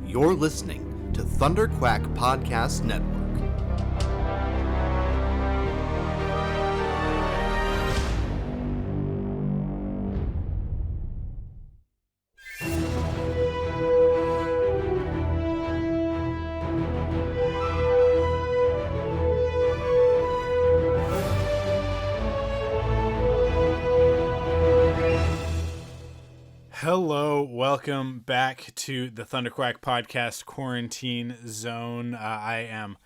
You're listening to Thunderquack Podcast Network. Hello, welcome back to the Thunderquack Podcast Quarantine Zone. I am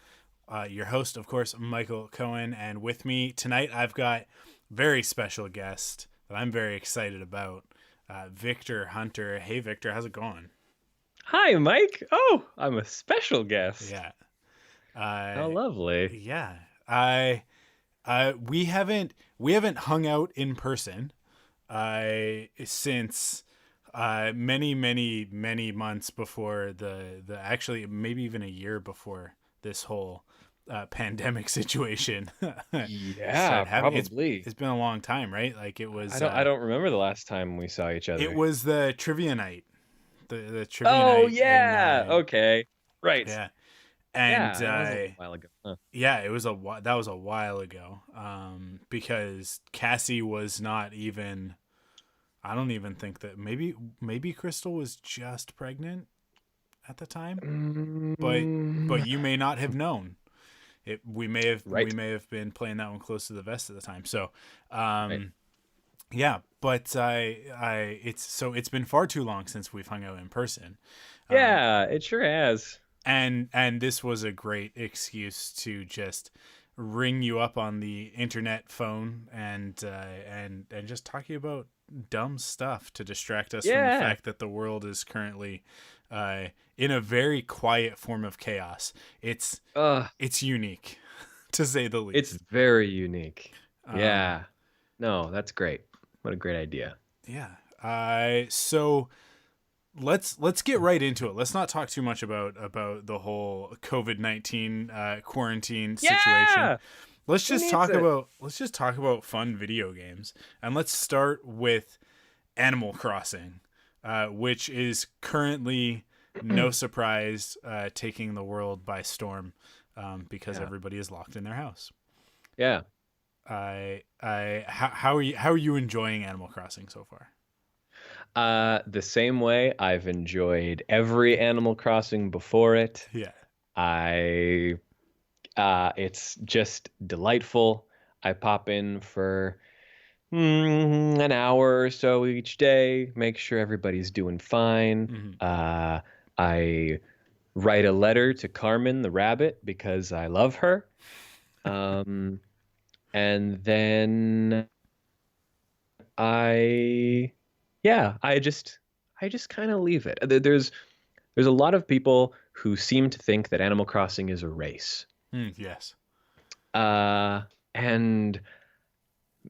your host, of course, Michael Cohen, and with me tonight I've got a very special guest that I'm very excited about, Victor Hunter. Hey, Victor, how's it going? Hi, Mike. Oh, I'm a special guest. Yeah. How lovely. Yeah. We haven't hung out in person since many months before the actually maybe even a year before this whole pandemic situation. Yeah, probably. It's been a long time, right? Like it was. I don't remember the last time we saw each other. It was the trivia night. The trivia night. Oh yeah. Okay. Right. Yeah. And that was a while ago. Huh. yeah, that was a while ago. Because Cassie was not even. I don't even think that maybe Crystal was just pregnant at the time, but you may not have known. We may have been playing that one close to the vest at the time. So, Right. yeah. But it's been far too long since we've hung out in person. Yeah, it sure has. And this was a great excuse to just ring you up on the internet phone and just talk to you about dumb stuff to distract us from the fact that the world is currently in a very quiet form of chaos. It's unique, to say the least. It's very unique. Yeah. No, that's great. What a great idea. Yeah. So let's get right into it. Let's not talk too much about the whole COVID-19 quarantine situation. Let's just talk about fun video games, and let's start with Animal Crossing, which is currently, no surprise, taking the world by storm, because everybody is locked in their house. Yeah. How are you enjoying Animal Crossing so far? The same way I've enjoyed every Animal Crossing before it. Yeah. It's just delightful. I pop in for an hour or so each day, make sure everybody's doing fine. Mm-hmm. I write a letter to Carmen the rabbit because I love her. And then I just kind of leave it. There's a lot of people who seem to think that Animal Crossing is a race. Yes. And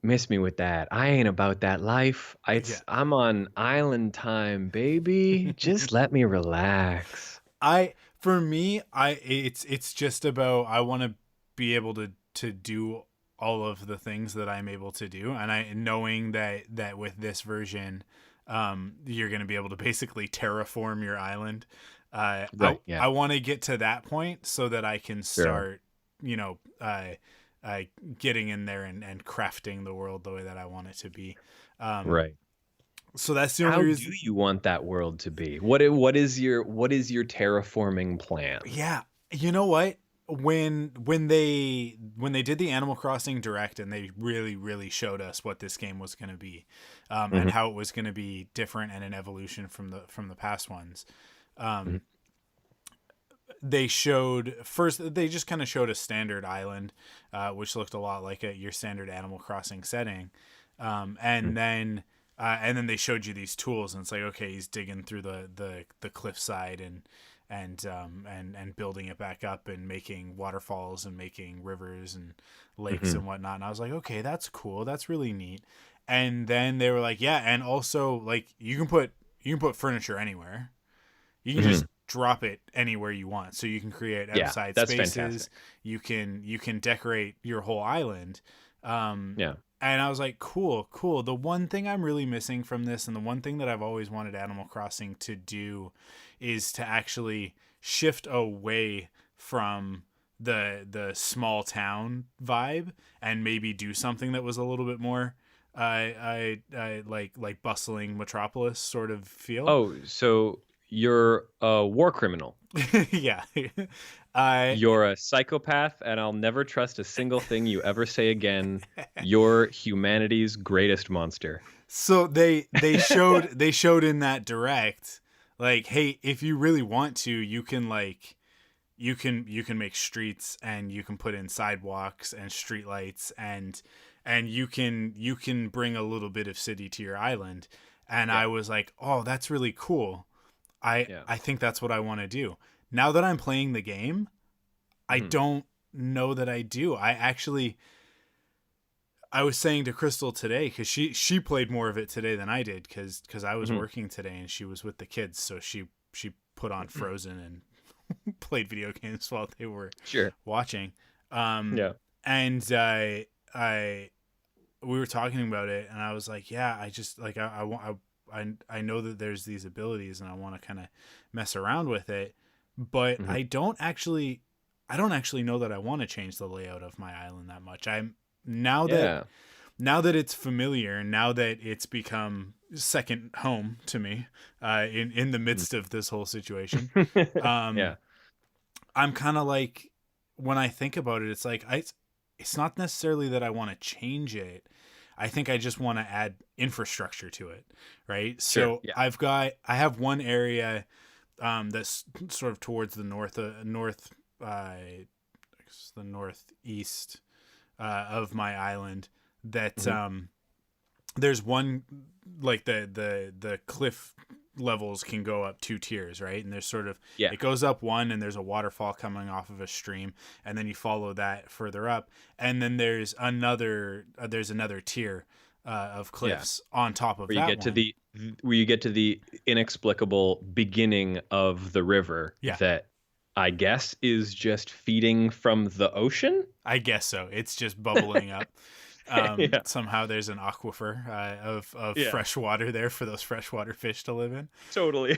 miss me with that. I ain't about that life. I'm on island time, baby. Just let me relax. It's just about, I want to be able to do all of the things that I'm able to do, and knowing that with this version, you're going to be able to basically terraform your island. I want to get to that point so that I can start, getting in there and crafting the world the way that I want it to be. Right. So that's the only reason. How do you want that world to be? What is your terraforming plan? Yeah, you know what? When they did the Animal Crossing Direct, and they really showed us what this game was going to be, and how it was going to be different and an evolution from the past ones. They just kind of showed a standard island, which looked a lot like your standard Animal Crossing setting, and then they showed you these tools, and it's like, okay, he's digging through the cliffside and building it back up and making waterfalls and making rivers and lakes and whatnot. And I was like, okay, that's cool. That's really neat. And then they were like, yeah, and also like you can put furniture anywhere. You can just drop it anywhere you want. So you can create outside spaces. Fantastic. You can decorate your whole island. And I was like, cool, cool. The one thing I'm really missing from this, and the one thing that I've always wanted Animal Crossing to do, is to actually shift away from the small town vibe and maybe do something that was a little bit more I like bustling metropolis sort of feel. Oh, so you're a war criminal. Yeah. You're a psychopath, and I'll never trust a single thing you ever say again. You're humanity's greatest monster. So they showed in that direct, like, hey, if you really want to, you can like you can make streets, and you can put in sidewalks and streetlights, and you can bring a little bit of city to your island. And I was like, oh, that's really cool. I think that's what I want to do. Now that I'm playing the game, I don't know that I do. I was saying to Crystal today, because she played more of it today than I did, because I was working today and she was with the kids, so she put on Frozen and played video games while they were watching. And we were talking about it, and I was like, yeah, I just like I know that there's these abilities, and I want to kind of mess around with it, but I don't actually know that I want to change the layout of my island that much. Now that it's familiar, now that it's become second home to me, in the midst of this whole situation, I'm kind of like, when I think about it, it's like it's not necessarily that I want to change it. I think I just want to add infrastructure to it, right? So I have one area that's sort of towards the the northeast of my island, that there's one, like the cliff levels can go up 2 tiers, right? And there's sort of it goes up one, and there's a waterfall coming off of a stream, and then you follow that further up, and then there's another tier of cliffs on top of where you get to the inexplicable beginning of the river that I guess is just feeding from the ocean. I guess so. It's just bubbling up. Somehow there's an aquifer of fresh water there for those freshwater fish to live in. Totally.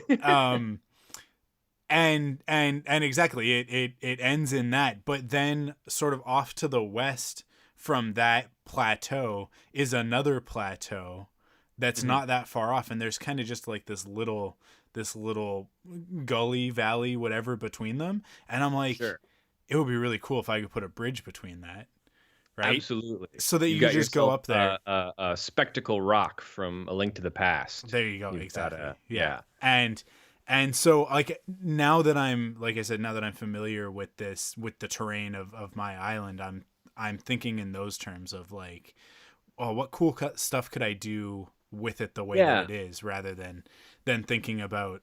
And exactly, it ends in that. But then sort of off to the west from that plateau is another plateau that's not that far off, and there's kind of just like this little gully, valley, whatever between them. And I'm like, it would be really cool if I could put a bridge between that. Right? Absolutely. So that you can just go up there. A spectacle rock from A Link to the Past. There you go. Exactly. And so, like, now that I'm familiar with the terrain of my island, I'm thinking in those terms of like, oh, what cool stuff could I do with it the way that it is, rather than thinking about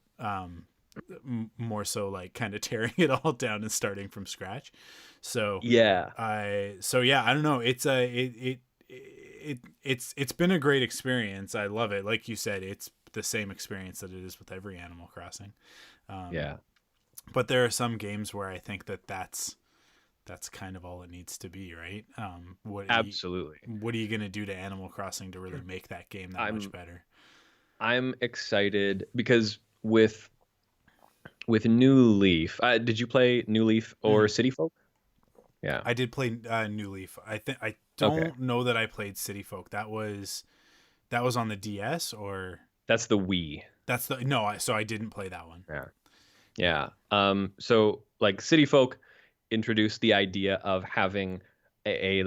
more so like kind of tearing it all down and starting from scratch. So I don't know. It's it's been a great experience. I love it. Like you said, it's the same experience that it is with every Animal Crossing. But there are some games where I think that's kind of all it needs to be, right? Absolutely. What are you going to do to Animal Crossing to really make that game that much better? I'm excited because with New Leaf, did you play New Leaf or City Folk? Yeah, I did play New Leaf. I don't know that I played City Folk. That was on the DS, or that's the Wii. So I didn't play that one. Yeah. So like City Folk introduced the idea of having a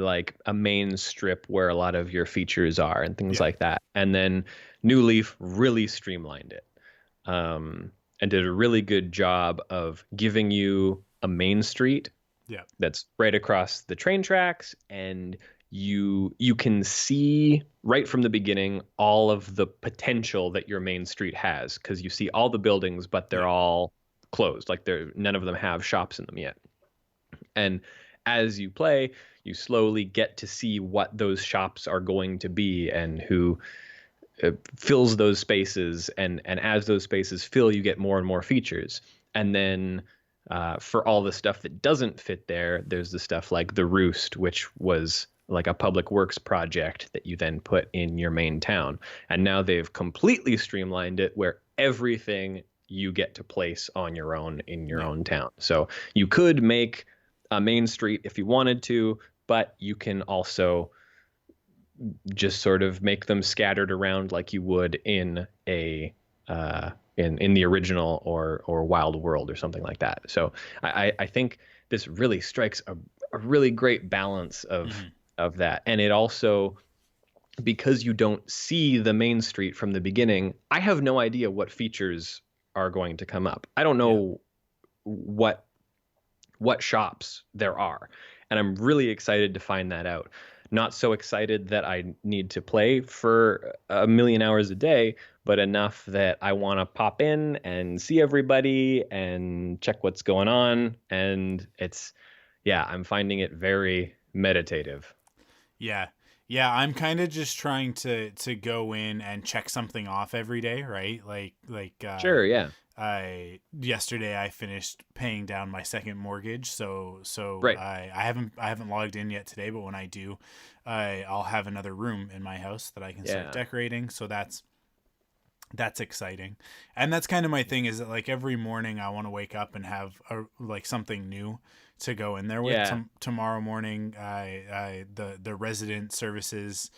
main strip where a lot of your features are and things like that. And then New Leaf really streamlined it, and did a really good job of giving you a main street that's right across the train tracks, and you can see right from the beginning all of the potential that your main street has, because you see all the buildings, but they're all closed. Like none of them have shops in them yet. And as you play, you slowly get to see what those shops are going to be and who fills those spaces. And as those spaces fill, you get more and more features. And then for all the stuff that doesn't fit there, there's the stuff like the Roost, which was like a public works project that you then put in your main town. And now they've completely streamlined it where everything you get to place on your own in your own town. So you could make a main street if you wanted to, but you can also just sort of make them scattered around like you would in a in the original or Wild World or something like that. So I think this really strikes a really great balance of that. And it also, because you don't see the main street from the beginning, I have no idea what features are going to come up. I don't know what shops there are. And I'm really excited to find that out. Not so excited that I need to play for a million hours a day, but enough that I want to pop in and see everybody and check what's going on. And I'm finding it very meditative. Yeah. Yeah, I'm kind of just trying to go in and check something off every day, right? Sure, yeah. Yesterday I finished paying down my second mortgage, so right. I haven't logged in yet today, but when I do, I'll have another room in my house that I can start decorating. So that's exciting. And that's kind of my thing, is that like every morning I want to wake up and have something new to go in there with. Tomorrow morning, the resident services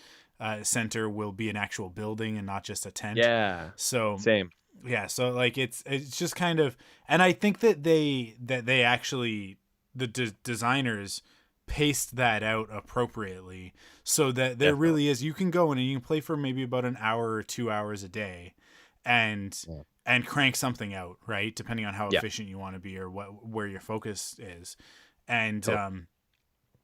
center will be an actual building and not just a tent. Yeah. So same. Yeah. So like it's just kind of, and I think that they actually, the designers paced that out appropriately so that there really is, you can go in and you can play for maybe about an hour or 2 hours a day and crank something out, right? Depending on how efficient you want to be or where your focus is. And,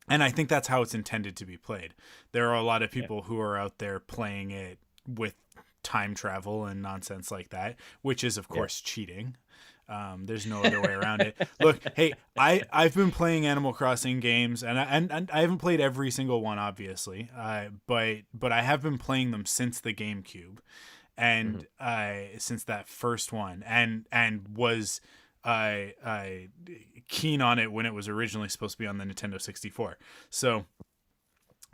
and I think that's how it's intended to be played. There are a lot of people who are out there playing it with time travel and nonsense like that, which is of course cheating. There's no other way around it. Look, hey, I've been playing Animal Crossing games, and I haven't played every single one, obviously, but I have been playing them since the GameCube, and since that first one, and was keen on it when it was originally supposed to be on the Nintendo 64. So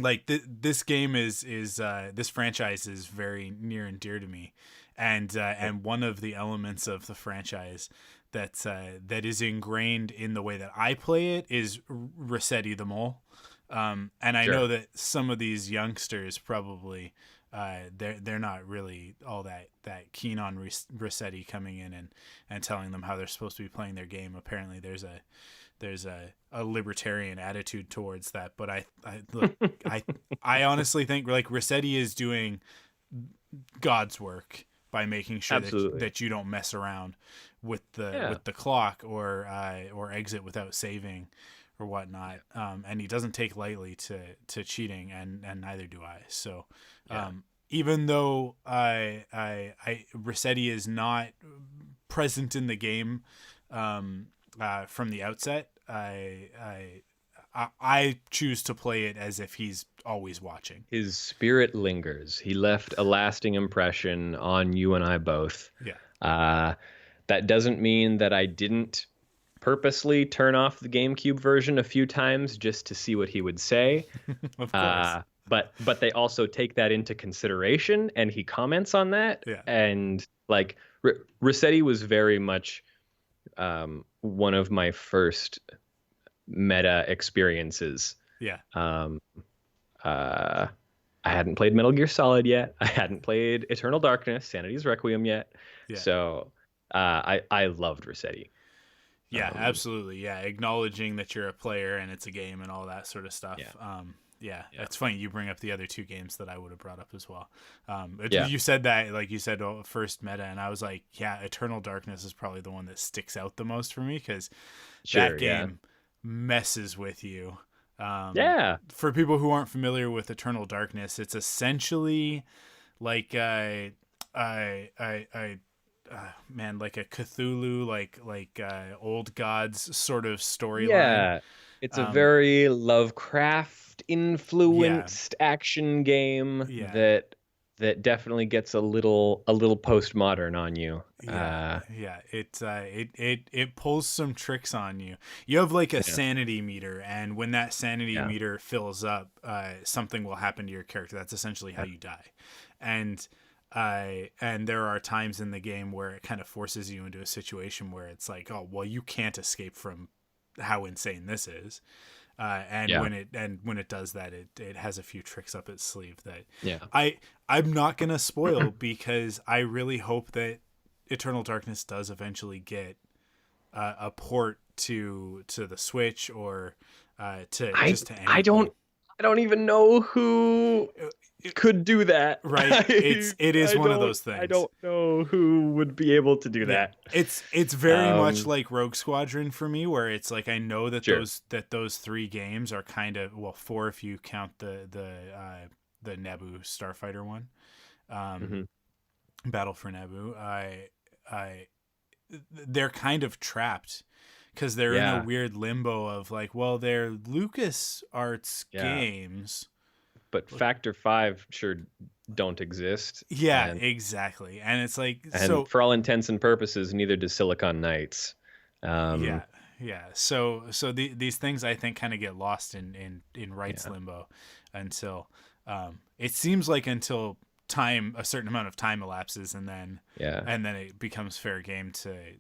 like this game is this franchise is very near and dear to me, and one of the elements of the franchise that is ingrained in the way that I play it is Resetti the Mole, and I know that some of these youngsters probably they're not really all that keen on Resetti coming in and telling them how they're supposed to be playing their game. Apparently there's a libertarian attitude towards that, but I honestly think like Resetti is doing God's work by making sure that you don't mess around with the clock or exit without saving or whatnot. And he doesn't take lightly to cheating, and neither do I. So even though Resetti is not present in the game from the outset, I choose to play it as if he's always watching. His spirit lingers. He left a lasting impression on you and I both. Yeah. That doesn't mean that I didn't purposely turn off the GameCube version a few times just to see what he would say. Of course. But they also take that into consideration, and he comments on that. Yeah. And like Resetti was very much one of my first meta experiences. Yeah. I hadn't played Metal Gear Solid yet. I hadn't played Eternal Darkness, Sanity's Requiem yet. Yeah. So I loved Resetti. Yeah, absolutely. Yeah, acknowledging that you're a player and it's a game and all that sort of stuff. Yeah. It's funny you bring up the other two games that I would have brought up as well. You said that, like you said, first meta, and I was like, yeah, Eternal Darkness is probably the one that sticks out the most for me, because that game messes with you. For people who aren't familiar with Eternal Darkness, it's essentially like like a Cthulhu, like old gods sort of storyline. Yeah, it's a very Lovecraft influenced action game that that definitely gets a little postmodern on you. Yeah. It pulls some tricks on you. You have like a Yeah. sanity meter, and when that sanity Yeah. meter fills up, something will happen to your character. That's essentially how you die. And there are times in the game where it kind of forces you into a situation where it's like, oh well, you can't escape from how insane this is. And Yeah. when it does that, it has a few tricks up its sleeve that Yeah. I'm not gonna spoil because I really hope that Eternal Darkness does eventually get a port to the Switch or to anything. I don't even know who could do that. Right. It is one of those things. I don't know who would be able to do that. It's very much like Rogue Squadron for me, where it's like I know that Sure. those three games are kind of, well, four if you count the Naboo Starfighter one, Mhm. Battle for Naboo. They're kind of trapped because they're in Yeah. a weird limbo of like, well, they're Lucas Arts Yeah. games. But Factor 5 sure don't exist. Yeah, And, exactly. And it's like, and so for all intents and purposes, neither does Silicon Knights. yeah. So these things I think kind of get lost in rights Yeah. limbo until it seems like until a certain amount of time elapses, and then Yeah. it becomes fair game to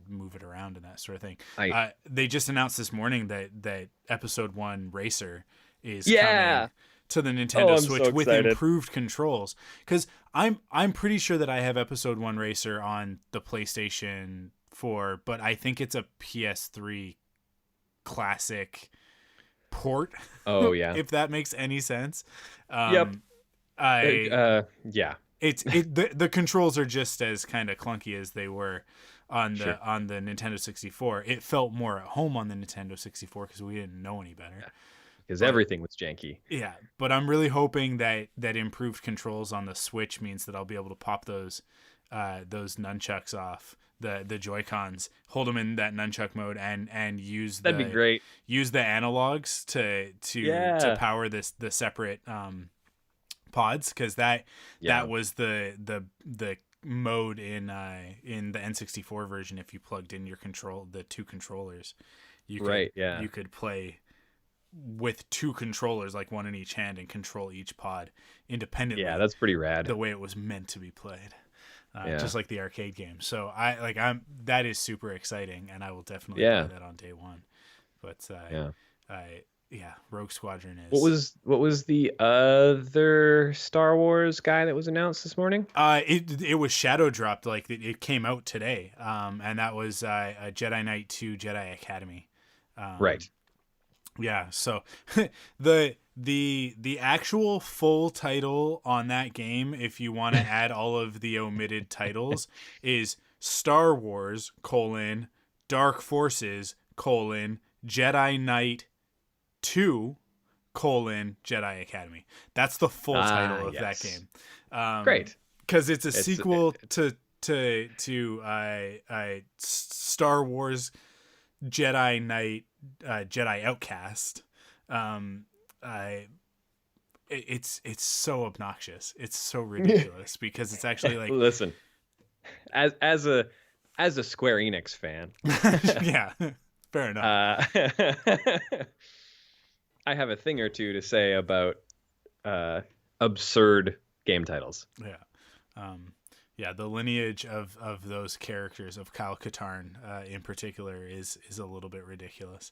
move it around and that sort of thing. I They just announced this morning that Episode 1 Racer is Yeah. coming to the Nintendo I'm Switch so with excited. improved controls. Because I'm pretty sure that I have Episode 1 Racer on the PlayStation 4, but I think it's a PS3 classic port. Oh yeah. If that makes any sense. Yep. Yeah. The controls are just as kind of clunky as they were on the Sure. on the Nintendo 64. It felt more at home on the Nintendo 64 because we didn't know any better. Because everything was janky. Yeah, but I'm really hoping that improved controls on the Switch means that I'll be able to pop those nunchucks off the Joy-Cons, hold them in that nunchuck mode, and use That'd be great. use the analogs to Yeah. power the separate pods, because that Yeah. was the mode in the N64 version. If you plugged in the two controllers, you could, Right, yeah. you could play with two controllers, like one in each hand, and control each pod independently. Yeah, that's pretty rad. The way it was meant to be played, Yeah. just like the arcade game. So that is super exciting, and I will definitely Yeah. play that on day one. But Rogue Squadron is. What was the other Star Wars guy that was announced this morning? It was shadow dropped, like it came out today. And that was a Jedi Knight 2 Jedi Academy. Right. Yeah, so the actual full title on that game, if you want to add all of the omitted titles, is Star Wars: Dark Forces: Jedi Knight 2: Jedi Academy. That's the full title of that yes. game. Great. Because it's a sequel to Star Wars Jedi Knight, Jedi Outcast. It's so obnoxious. It's so ridiculous because it's actually like, Listen, as a Square Enix fan, yeah, fair enough. I have a thing or two to say about absurd game titles. Yeah, the lineage of those characters, of Kyle Katarn in particular, is a little bit ridiculous.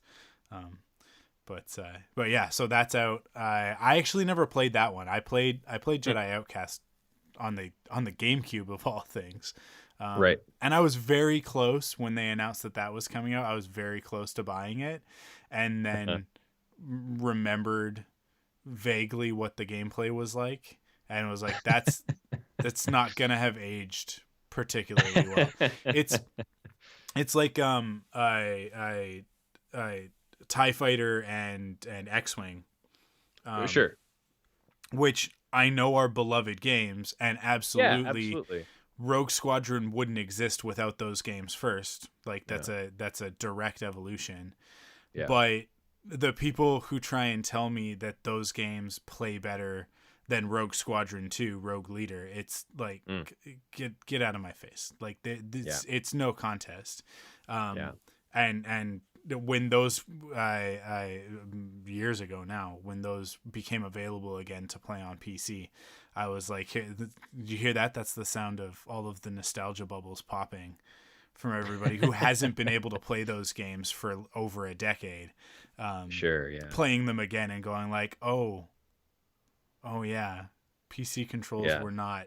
But yeah, so that's out. I actually never played that one. I played Jedi Outcast on the GameCube of all things. Right. And I was very close when they announced that was coming out. I was very close to buying it, and then remembered vaguely what the gameplay was like, and was like, that's not gonna have aged particularly well. It's like I TIE Fighter and X-Wing, Sure. which I know are beloved games, and Absolutely. Rogue Squadron wouldn't exist without those games first. Like that's a direct evolution. Yeah. But the people who try and tell me that those games play better than Rogue Squadron 2 Rogue Leader. It's like get out of my face. Like it's no contest. And when those years ago now, when those became available again to play on PC, I was like, did you hear that? That's the sound of all of the nostalgia bubbles popping from everybody who hasn't been able to play those games for over a decade. Playing them again and going like, oh yeah, PC controls were not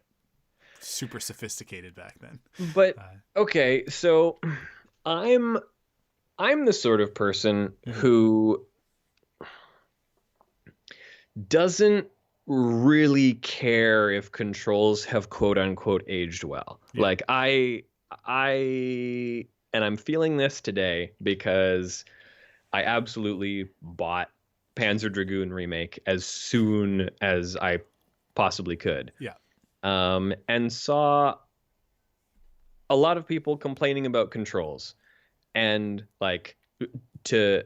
super sophisticated back then. But okay, so I'm the sort of person who doesn't really care if controls have quote unquote aged well. Like and I'm feeling this today because I absolutely bought Panzer Dragoon Remake as soon as I possibly could. And saw a lot of people complaining about controls. And like to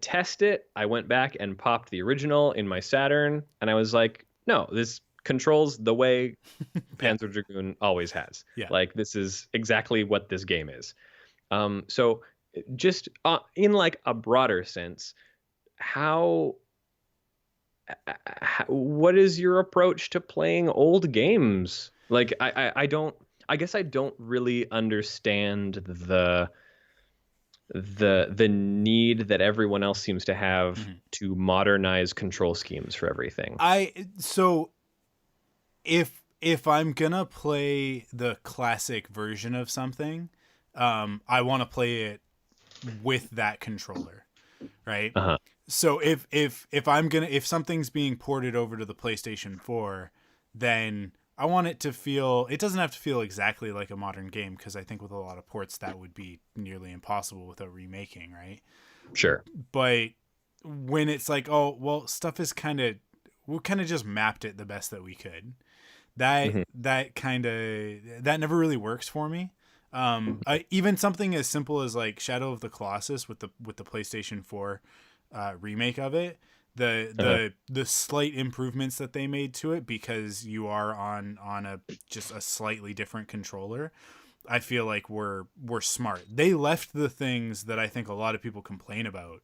test it, I went back and popped the original in my Saturn, and I was like, no, this controls the way Panzer Dragoon always has. Like this is exactly what this game is. So just in like a broader sense, what is your approach to playing old games? Like I guess I don't really understand the need that everyone else seems to have to modernize control schemes for everything. So if I'm gonna play the classic version of something, I want to play it with that controller, right? So if something's being ported over to the PlayStation 4, then I want it to feel, it doesn't have to feel exactly like a modern game, because I think with a lot of ports that would be nearly impossible without remaking, right? Sure. But when it's like, oh, well, stuff is we kind of just mapped it the best that we could. That never really works for me. Even something as simple as like Shadow of the Colossus with the PlayStation 4 remake of it, the slight improvements that they made to it, because you are on just a slightly different controller, I feel like were smart. They left the things that I think a lot of people complain about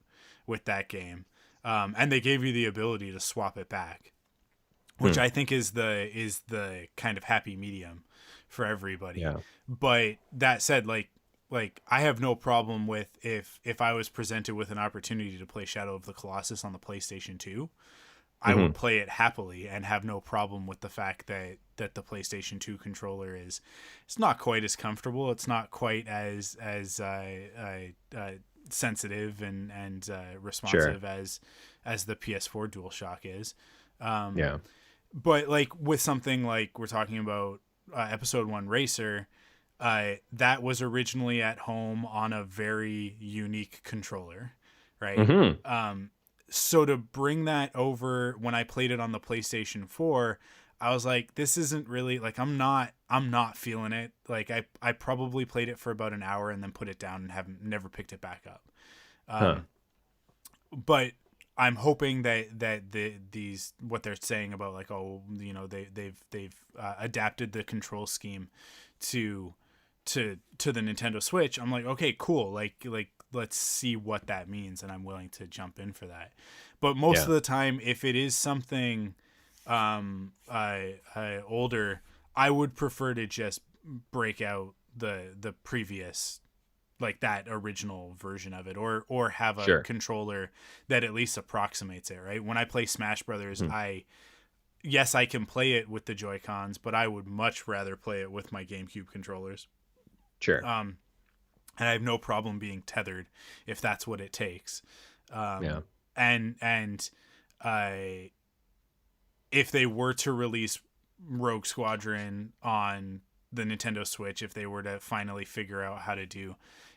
with that game, and they gave you the ability to swap it back, which I think is the kind of happy medium for everybody. But that said, like I have no problem with if I was presented with an opportunity to play Shadow of the Colossus on the PlayStation 2, I would play it happily and have no problem with the fact that the PlayStation 2 controller it's not quite as comfortable. It's not quite as sensitive and responsive as the PS4 DualShock is. But like with something like we're talking about Episode 1 Racer, that was originally at home on a very unique controller, right? So to bring that over, when I played it on the PlayStation 4, I was like, this isn't really like, I'm not feeling it. Like I probably played it for about an hour and then put it down and never picked it back up. But I'm hoping that these what they're saying about like, oh, you know, they've adapted the control scheme to the Nintendo Switch. I'm like, okay, cool. Like let's see what that means, and I'm willing to jump in for that. But most of the time, if it is something older, I would prefer to just break out the previous, like that original version of it, or have a controller that at least approximates it, right? When I play Smash Brothers, I can play it with the Joy-Cons, but I would much rather play it with my GameCube controllers. Sure. And I have no problem being tethered if that's what it takes. And if they were to release Rogue Squadron on the Nintendo Switch, if they were to finally figure out how to do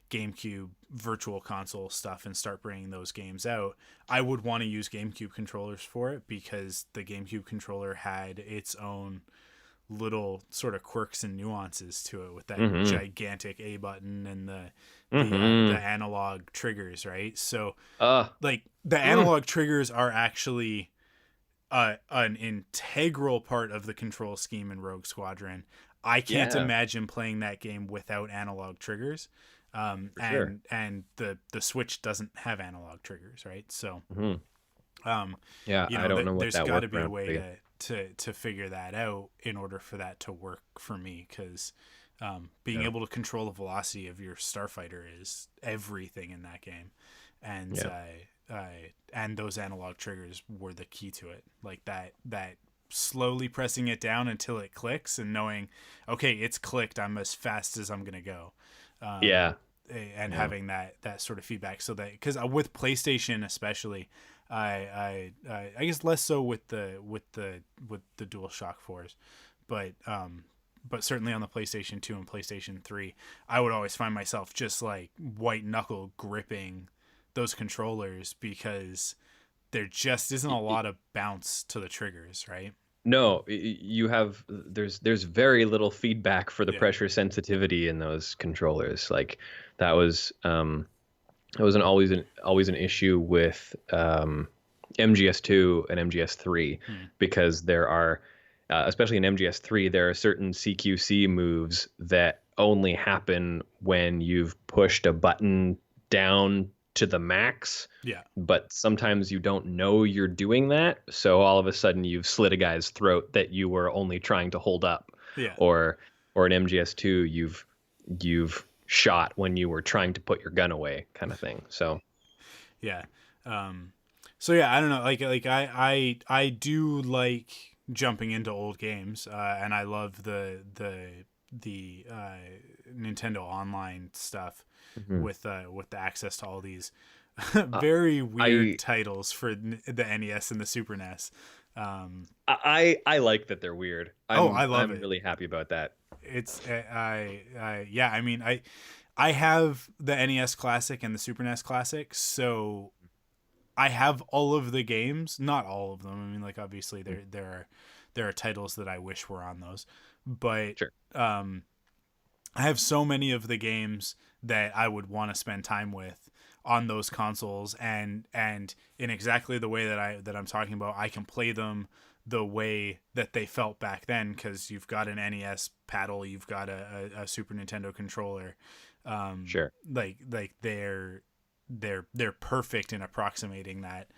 GameCube virtual console stuff and start bringing those games out, I would want to use GameCube controllers for it, because the GameCube controller had its own little sort of quirks and nuances to it, with that gigantic A button and the analog triggers, right? So like the analog triggers are actually an integral part of the control scheme in Rogue Squadron. I can't imagine playing that game without analog triggers. And the Switch doesn't have analog triggers, right? So, yeah, I don't know what there's that got to be a workaround way to figure that out in order for that to work for me, because being able to control the velocity of your starfighter is everything in that game, and and those analog triggers were the key to it. Like that slowly pressing it down until it clicks and knowing, okay, it's clicked, I'm as fast as I'm gonna go. And having that sort of feedback, so that, because with PlayStation especially, I guess less so with the DualShock 4s, but certainly on the PlayStation 2 and PlayStation 3, I would always find myself just like white knuckle gripping those controllers, because there just isn't a lot of bounce to the triggers, right? No, you have there's very little feedback for the pressure sensitivity in those controllers. Like that was always an issue with MGS2 and MGS3, because there are especially in MGS3 there are certain CQC moves that only happen when you've pushed a button down to the max. Yeah. But sometimes you don't know you're doing that, so all of a sudden you've slit a guy's throat that you were only trying to hold up. Yeah. Or in MGS2 you've shot when you were trying to put your gun away, kind of thing. So yeah. So yeah, I don't know. Like I do like jumping into old games, and I love the Nintendo Online stuff with the access to all these very weird titles for the NES and the Super NES. I like that they're weird. I love it. I'm really happy about that. It's I mean, I have the NES Classic and the Super NES Classic, so I have all of the games, not all of them. I mean, like obviously there are titles that I wish were on those, but sure. I have so many of the games that I would want to spend time with on those consoles, and in exactly the way that I'm talking about, I can play them the way that they felt back then, because you've got an NES paddle, you've got a Super Nintendo controller. Sure. Like they're perfect in approximating that.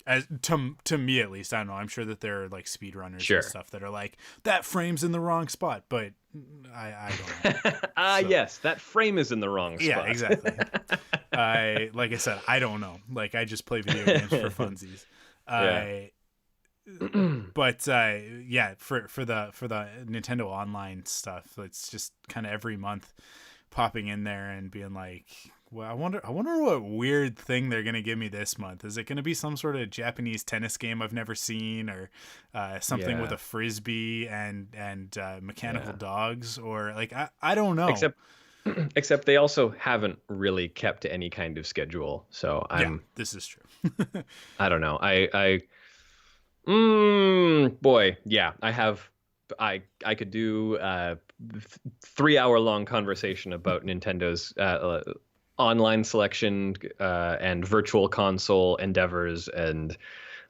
As to me at least, I don't know. I'm sure that there are like speedrunners and stuff that are like, that frame's in the wrong spot, but I don't know. Yes, that frame is in the wrong spot. Yeah, exactly. Like I said, I don't know. Like I just play video games for funsies. But yeah, for the Nintendo Online stuff, it's just kind of every month popping in there and being like, well, I wonder what weird thing they're gonna give me this month. Is it gonna be some sort of Japanese tennis game I've never seen, or something with a frisbee and mechanical dogs, or like I don't know. Except they also haven't really kept to any kind of schedule. So this is true. I don't know. Boy, yeah, I could do a 3-hour long conversation about Nintendo's online selection and virtual console endeavors, and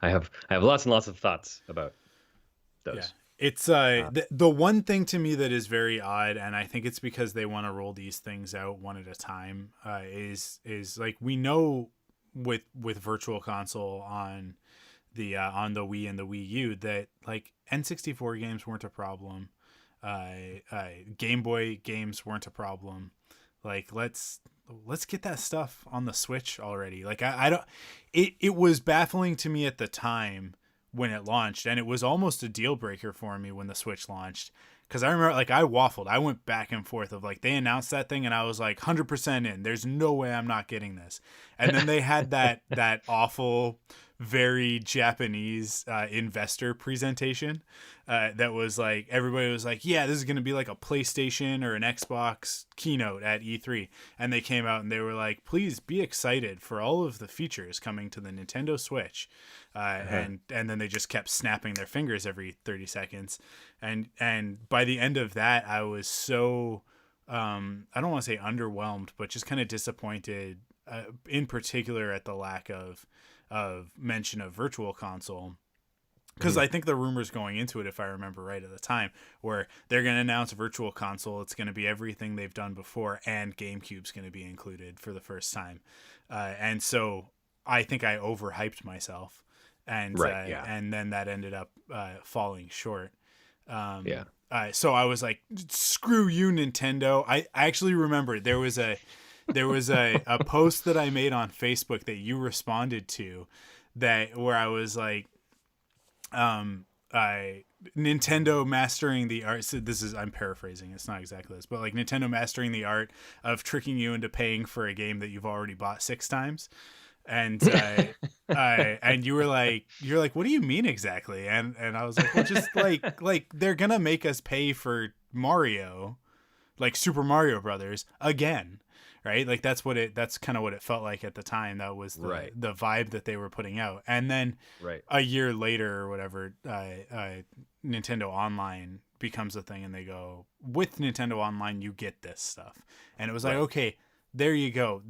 I have lots and lots of thoughts about those. Yeah. It's the one thing to me that is very odd, and I think it's because they want to roll these things out one at a time, is like, we know with virtual console on the Wii and the Wii U that like N64 games weren't a problem, Game Boy games weren't a problem. Like let's get that stuff on the Switch already. Like I don't. It was baffling to me at the time when it launched, and it was almost a deal breaker for me when the Switch launched, because I remember like I waffled. I went back and forth of like, they announced that thing and I was like 100% in. There's no way I'm not getting this. And then they had that awful, very Japanese investor presentation that was like, everybody was like, yeah, this is going to be like a PlayStation or an Xbox keynote at E3. And they came out and they were like, please be excited for all of the features coming to the Nintendo Switch. And then they just kept snapping their fingers every 30 seconds. And by the end of that, I was so, I don't want to say underwhelmed, but just kind of disappointed, in particular at the lack of mention of virtual console. because I think the rumors going into it, if I remember right at the time, were they're going to announce Virtual Console. It's going to be everything they've done before, and GameCube's going to be included for the first time. And so I think I overhyped myself, and and then that ended up falling short. So I was like, screw you, Nintendo. I actually remember there was a post that I made on Facebook that you responded to, where I was like, Nintendo mastering the art. So I'm paraphrasing. It's not exactly this, but like Nintendo mastering the art of tricking you into paying for a game that you've already bought 6 times. And and you were like, what do you mean exactly? And I was like, well, just like they're gonna make us pay for Mario, like Super Mario Brothers again, right? Like that's kind of what it felt like at the time. That was the vibe that they were putting out. And then a year later or whatever, Nintendo Online becomes a thing, and they go, with Nintendo Online you get this stuff, and it was like, okay, there you go.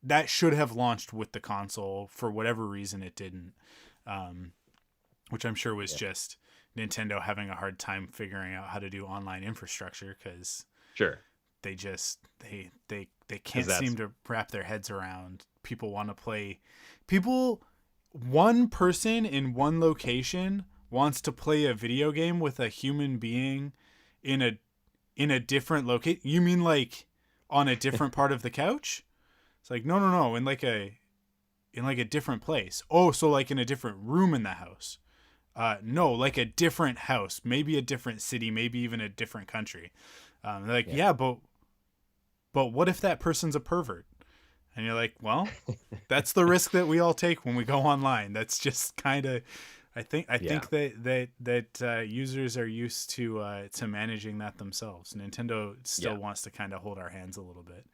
That should have launched with the console. For whatever reason it didn't, which I'm sure was just Nintendo having a hard time figuring out how to do online infrastructure, because they just they can't seem to wrap their heads around people want to play. One person in one location wants to play a video game with a human being in a different location. You mean like on a different part of the couch? It's like, no, in like a different place. Oh, so like in a different room in the house. No, like a different house, maybe a different city, maybe even a different country. They're like, yeah, but what if that person's a pervert? And you're like, well, that's the risk that we all take when we go online. That's just kind of, I think that users are used to managing that themselves. Nintendo still wants to kind of hold our hands a little bit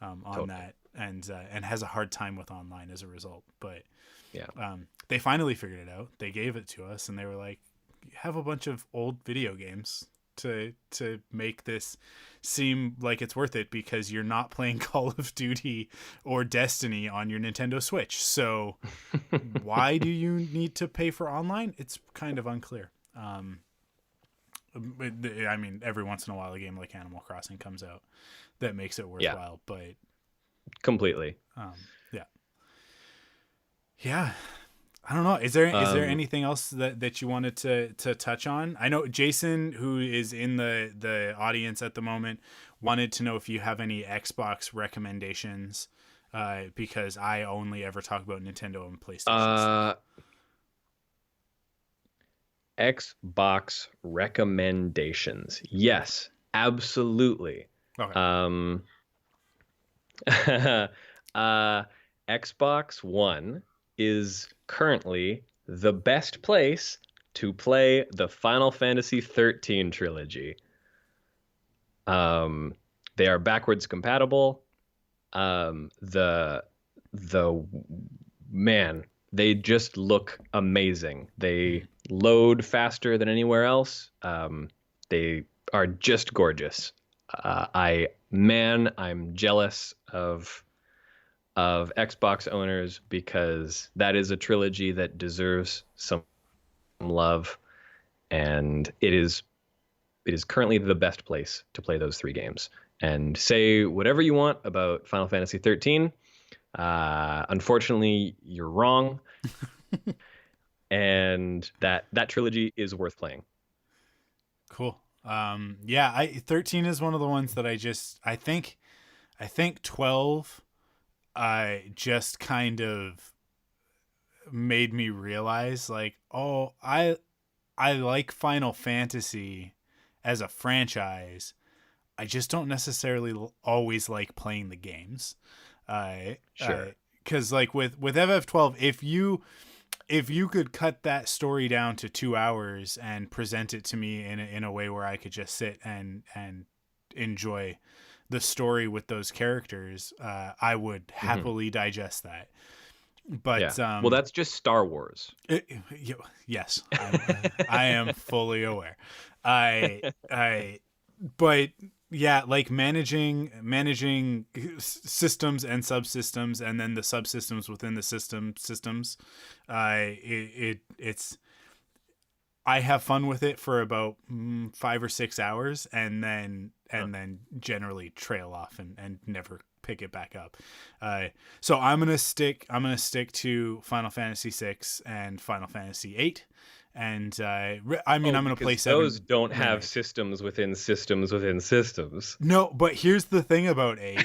on that, and has a hard time with online as a result. But they finally figured it out. They gave it to us, and they were like, you have a bunch of old video games to make this seem like it's worth it, because you're not playing Call of Duty or Destiny on your Nintendo Switch. So why do you need to pay for online? It's kind of unclear. I mean, every once in a while a game like Animal Crossing comes out that makes it worthwhile, but completely. Yeah. I don't know. Is there anything else that you wanted to touch on? I know Jason, who is in the audience at the moment, wanted to know if you have any Xbox recommendations, because I only ever talk about Nintendo and PlayStation. Xbox recommendations. Yes, absolutely. Okay. Xbox One is currently the best place to play the Final Fantasy 13 trilogy. They are backwards compatible. They just look amazing. They load faster than anywhere else. They are just gorgeous. I'm jealous of Xbox owners, because that is a trilogy that deserves some love, and it is currently the best place to play those 3 games. And say whatever you want about Final Fantasy 13, unfortunately you're wrong. And that trilogy is worth playing. Cool. 13 is one of the ones that I think 12 just kind of made me realize, like, oh, I like Final Fantasy as a franchise. I just don't necessarily always like playing the games. Because like with FF12, if you could cut that story down to 2 hours and present it to me in a way where I could just sit and enjoy the story with those characters, I would happily digest that. But well, that's just Star Wars. Yes, I am fully aware. But yeah, like managing systems and subsystems, and then the subsystems within the systems. I have fun with it for about 5 or 6 hours, and then generally trail off and never pick it back up. So I'm gonna stick to Final Fantasy VI and Final Fantasy VIII, and I'm gonna play 7. Those don't have systems within systems within systems. No, but here's the thing about 8.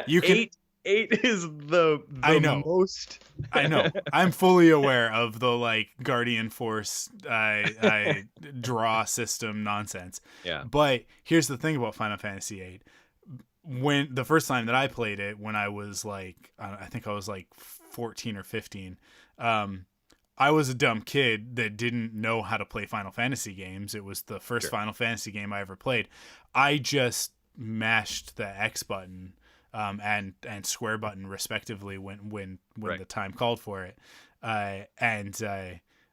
You can. Eight is the I know. most. I know. I'm fully aware of the like Guardian Force draw system nonsense. Yeah. But here's the thing about Final Fantasy VIII. When the first time that I played it, when I was like, I think I was like 14 or 15, I was a dumb kid that didn't know how to play Final Fantasy games. It was the first Final Fantasy game I ever played. I just mashed the X button and square button respectively when the time called for it.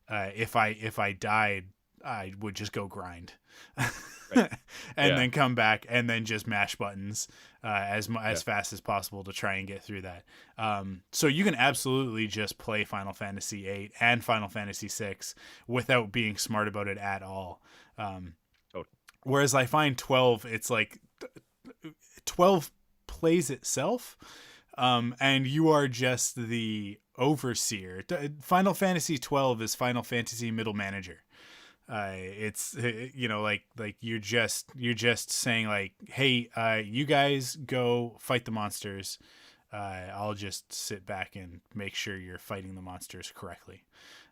If I died, I would just go grind, then come back and then just mash buttons as fast as possible to try and get through that. So you can absolutely just play Final Fantasy VIII and Final Fantasy VI without being smart about it at all. Totally. Whereas I find 12, it's like 12 plays itself, and you are just the overseer. Final Fantasy 12 is Final Fantasy middle manager. It's like you're just saying like, hey, you guys go fight the monsters. I'll just sit back and make sure you're fighting the monsters correctly.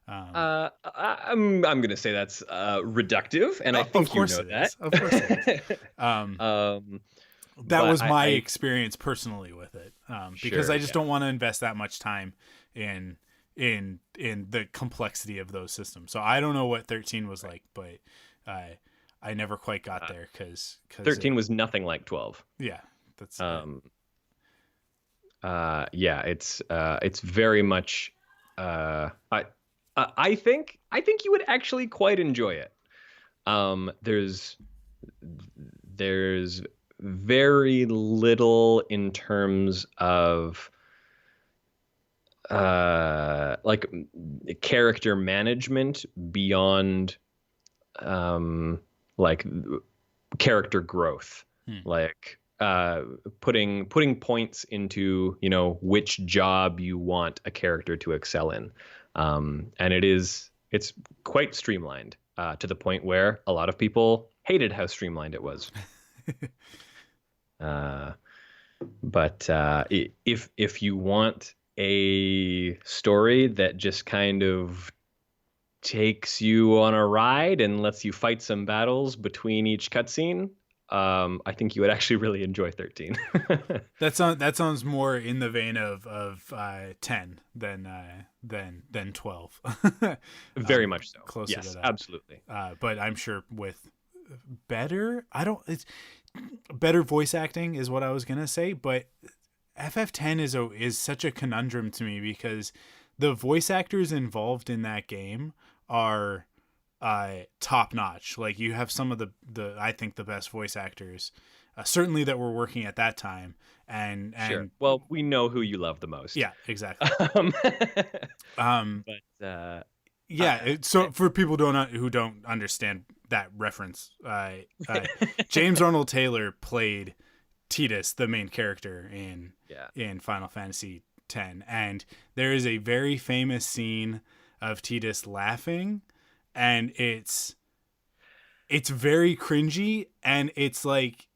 I'm gonna say that's reductive, and I think you know that. Of course it is. That was my experience personally with it, because I just don't want to invest that much time in the complexity of those systems. So I don't know what 13 was like, but I never quite got there because 13 was nothing like 12. Yeah, that's it's very much. I think you would actually quite enjoy it. There's very little in terms of like character management beyond like character growth, like putting points into which job you want a character to excel in, and it's quite streamlined to the point where a lot of people hated how streamlined it was. But if you want a story that just kind of takes you on a ride and lets you fight some battles between each cutscene, I think you would actually really enjoy 13. That sounds more in the vein of 10 than 12. Very much so. Closer yes, to that. Absolutely. But I'm sure with better voice acting is what I was gonna say, but FF10 is such a conundrum to me because the voice actors involved in that game are top notch. Like you have some of the I think the best voice actors, certainly that were working at that time. And sure. Well, we know who you love the most. Yeah, exactly. But so for people who don't understand that reference, James Arnold Taylor played Tidus, the main character in Final Fantasy X, and there is a very famous scene of Tidus laughing, and it's very cringy, and it's like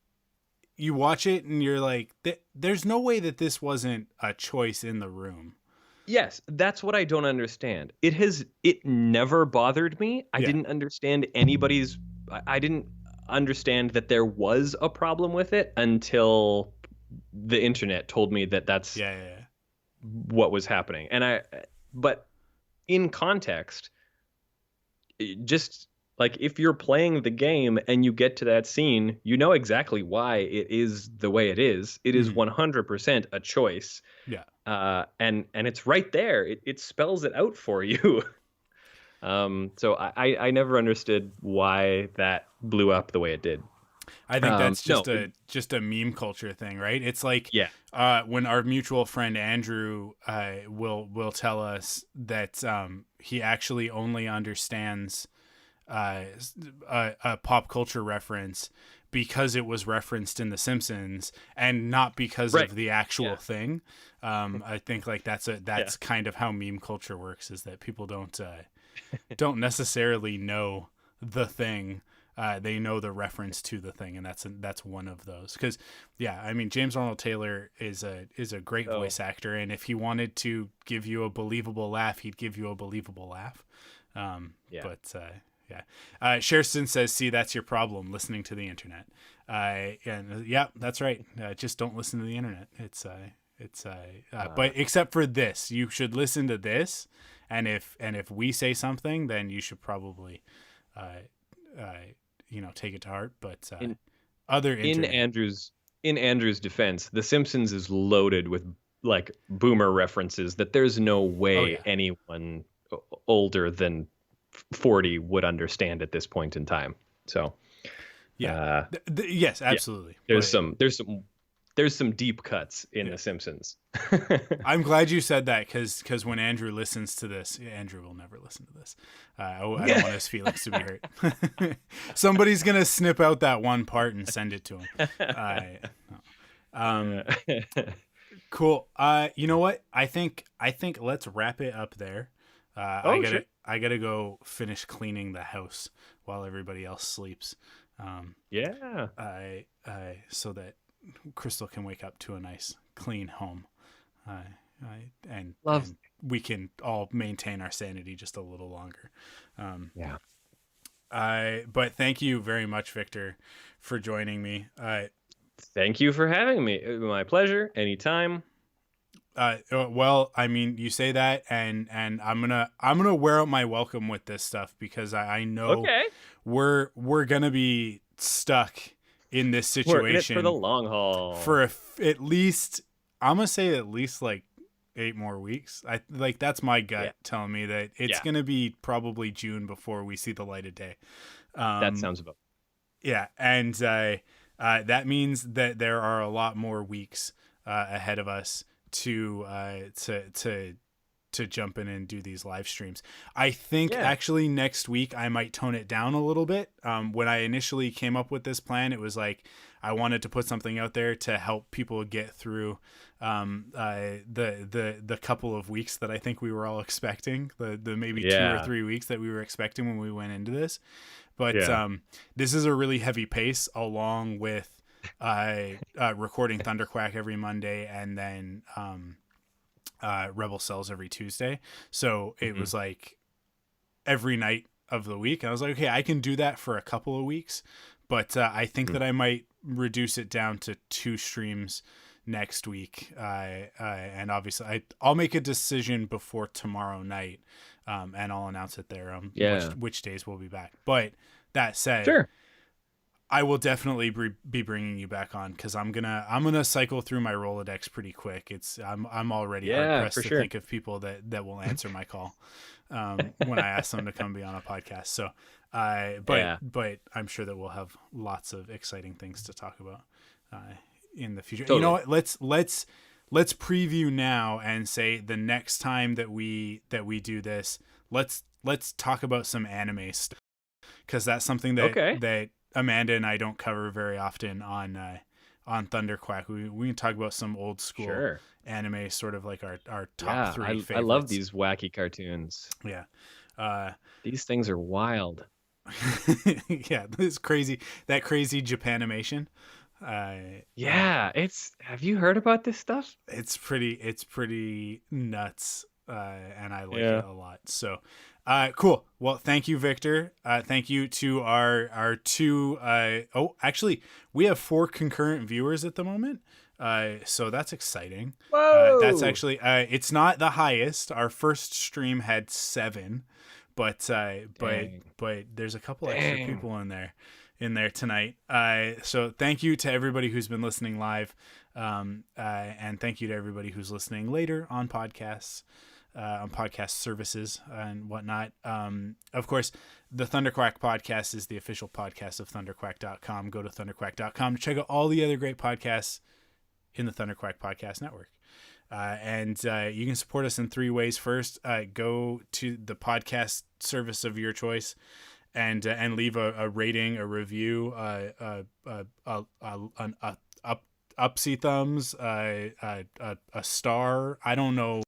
you watch it and you're like, there's no way that this wasn't a choice in the room. Yes, that's what I don't understand. It never bothered me. I didn't understand I didn't understand that there was a problem with it until the internet told me that that's what was happening. But in context, just like if you're playing the game and you get to that scene, you know exactly why it is the way it is. It is 100% a choice. Yeah. And it's right there. It spells it out for you. So I never understood why that blew up the way it did. I think that's just a meme culture thing, right? It's like when our mutual friend Andrew will tell us that he actually only understands a pop culture reference because it was referenced in The Simpsons and not because Right. of the actual Yeah. thing. I think like that's kind of how meme culture works, is that people don't necessarily know the thing. They know the reference to the thing, and that's one of those. Because yeah, I mean, James Arnold Taylor is a great voice actor, and if he wanted to give you a believable laugh, he'd give you a believable laugh. But yeah. Sherston says, "See, that's your problem, listening to the internet." And yeah, that's right. Just don't listen to the internet. But except for this, you should listen to this, and if we say something, then you should probably, take it to heart. But other internet. In Andrew's defense, The Simpsons is loaded with like boomer references that there's no way anyone older than 40 would understand at this point in time. So yeah, yes, absolutely. Yeah. There's some deep cuts in The Simpsons. I'm glad you said that, because when Andrew listens to this, Andrew will never listen to this. I don't want his feelings to be hurt. Somebody's gonna snip out that one part and send it to him. Cool. You know what? I think let's wrap it up there. I gotta go finish cleaning the house while everybody else sleeps. So that Crystal can wake up to a nice clean home, and we can all maintain our sanity just a little longer. But thank you very much, Victor, for joining me. Thank you for having me. My pleasure. Anytime. Well, I mean, you say that, and I'm gonna wear out my welcome with this stuff, because I know we're gonna be stuck in this situation. We're in it for the long haul. For at least, I'm gonna say at least like 8 more weeks. That's my gut telling me that it's gonna be probably June before we see the light of day. That sounds about. Yeah, and that means that there are a lot more weeks ahead of us to jump in and do these live streams. I think actually next week I might tone it down a little bit. When I initially came up with this plan, it was like I wanted to put something out there to help people get through the couple of weeks that I think we were all expecting, the maybe 2 or 3 weeks that we were expecting when we went into this. But this is a really heavy pace, along with recording Thunderquack every Monday, and then Rebel Cells every Tuesday. So it was like every night of the week. And I was like, okay, I can do that for a couple of weeks, but I think that I might reduce it down to 2 streams next week. And obviously I'll make a decision before tomorrow night, and I'll announce it there which days we'll be back. But that said, I will definitely be bringing you back on, because I'm gonna cycle through my Rolodex pretty quick. I'm already hard pressed to think of people that will answer my call when I ask them to come be on a podcast. So, but I'm sure that we'll have lots of exciting things to talk about in the future. Totally. You know what? Let's preview now and say the next time that we do this, let's talk about some anime stuff, because that's something that Amanda and I don't cover very often on Thunderquack. We can talk about some old school anime, sort of like our top 3 favorites. I love these wacky cartoons. Yeah. These things are wild. Yeah, this crazy Japanimation. Have you heard about this stuff? It's pretty nuts, and I like it a lot. So cool. Well, thank you, Victor. Thank you to our 2 actually we have 4 concurrent viewers at the moment, so that's exciting. Whoa! That's actually it's not the highest. Our first stream had 7, but there's a couple extra people in there tonight. So thank you to everybody who's been listening live, and thank you to everybody who's listening later on podcasts, on podcast services and whatnot. Of course, the Thunderquack podcast is the official podcast of thunderquack.com. Go to thunderquack.com to check out all the other great podcasts in the Thunderquack podcast network. And you can support us in 3 ways. First, go to the podcast service of your choice and leave a rating, a review, an upsy thumbs, a star. I don't know.